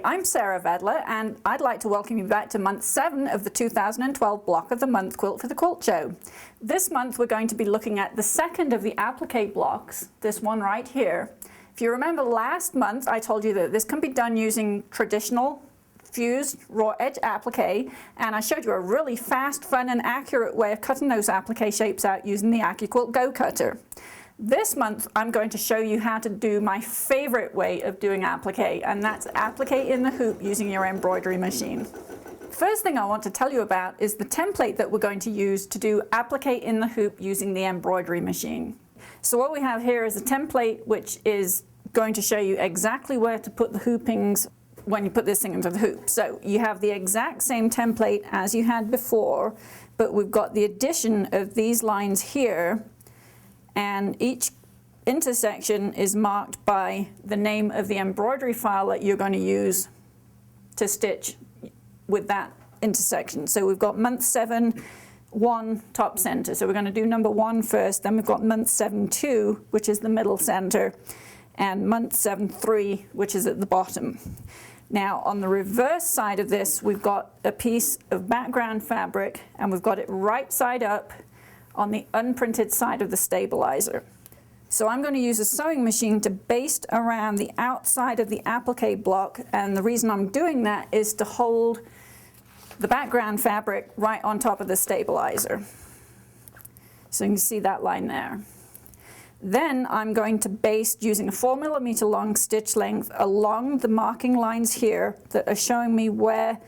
Hi, I'm Sarah Vedeler, and I'd like to welcome you back to month 7 of the 2012 Block of the Month Quilt for the Quilt Show. This month we're going to be looking at the second of the applique blocks, this one right here. If you remember last month I told you that this can be done using traditional fused raw edge applique, and I showed you a really fast, fun and accurate way of cutting those applique shapes out using the AccuQuilt Go Cutter. This month I'm going to show you how to do my favorite way of doing applique, and that's applique in the hoop using your embroidery machine. First thing I want to tell you about is the template that we're going to use to do applique in the hoop using the embroidery machine. So what we have here is a template which is going to show you exactly where to put the hoopings when you put this thing into the hoop. So you have the exact same template as you had before, but we've got the addition of these lines here, and each intersection is marked by the name of the embroidery file that you're going to use to stitch with that intersection. So we've got month 7, 1 top center. So we're going to do number 1 first, then we've got month 7, 2, which is the middle center, and month 7, 3, which is at the bottom. Now on the reverse side of this, we've got a piece of background fabric, and we've got it right side up on the unprinted side of the stabilizer. So I'm going to use a sewing machine to baste around the outside of the applique block, and the reason I'm doing that is to hold the background fabric right on top of the stabilizer. So you can see that line there. Then I'm going to baste using a 4mm long stitch length along the marking lines here that are showing me where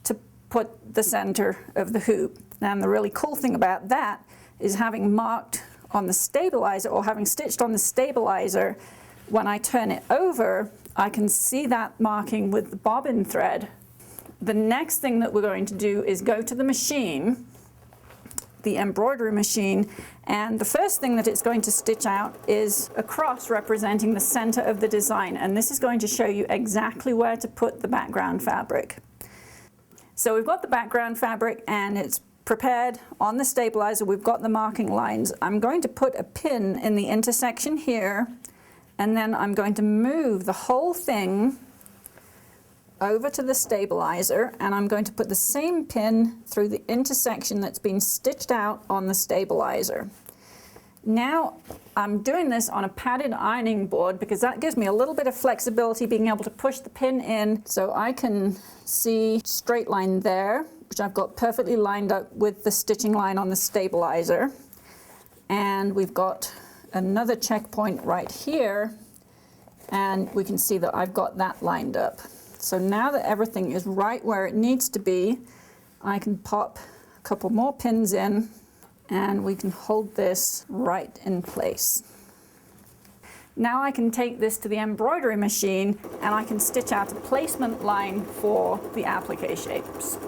to put the center of the hoop. And the really cool thing about that is having marked on the stabilizer, or having stitched on the stabilizer, when I turn it over, I can see that marking with the bobbin thread. The next thing that we're going to do is go to the machine, the embroidery machine, and the first thing that it's going to stitch out is a cross representing the center of the design, and this is going to show you exactly where to put the background fabric. So we've got the background fabric and it's prepared on the stabilizer. We've got the marking lines. I'm going to put a pin in the intersection here, and then I'm going to move the whole thing over to the stabilizer, and I'm going to put the same pin through the intersection that's been stitched out on the stabilizer. Now I'm doing this on a padded ironing board because that gives me a little bit of flexibility, being able to push the pin in so I can see straight line there, which I've got perfectly lined up with the stitching line on the stabilizer. And we've got another checkpoint right here, and we can see that I've got that lined up. So now that everything is right where it needs to be, I can pop a couple more pins in and we can hold this right in place. Now I can take this to the embroidery machine and I can stitch out a placement line for the applique shapes.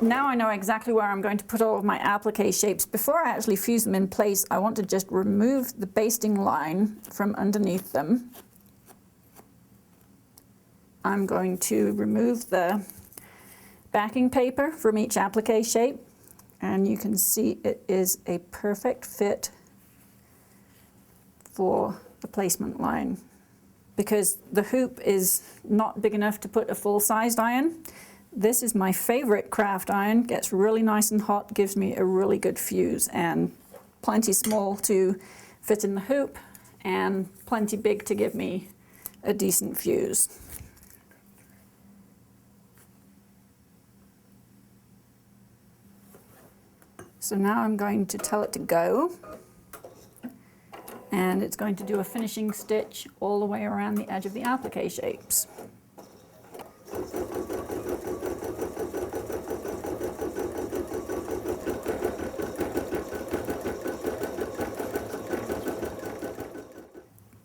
Now I know exactly where I'm going to put all of my applique shapes. Before I actually fuse them in place, I want to just remove the basting line from underneath them. I'm going to remove the backing paper from each applique shape, and you can see it is a perfect fit for the placement line. Because the hoop is not big enough to put a full-sized iron, this is my favorite craft iron. Gets really nice and hot, gives me a really good fuse, and plenty small to fit in the hoop and plenty big to give me a decent fuse. So now I'm going to tell it to go, and it's going to do a finishing stitch all the way around the edge of the applique shapes.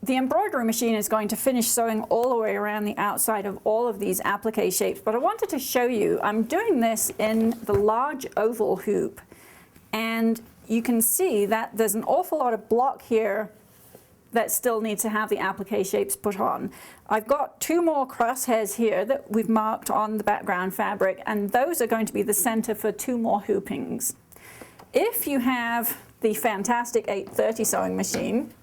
The embroidery machine is going to finish sewing all the way around the outside of all of these applique shapes, but I wanted to show you, I'm doing this in the large oval hoop, and you can see that there's an awful lot of block here that still need to have the applique shapes put on. I've got 2 more crosshairs here that we've marked on the background fabric, and those are going to be the center for 2 more hoopings. If you have the fantastic 830 sewing machine,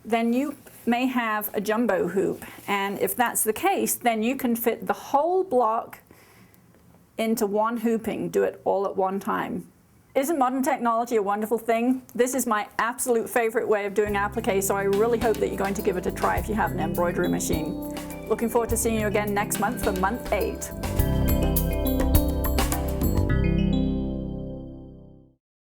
then you may have a jumbo hoop, and if that's the case, then you can fit the whole block into one hooping, do it all at one time. Isn't modern technology a wonderful thing? This is my absolute favorite way of doing applique, so I really hope that you're going to give it a try if you have an embroidery machine. Looking forward to seeing you again next month for month 8.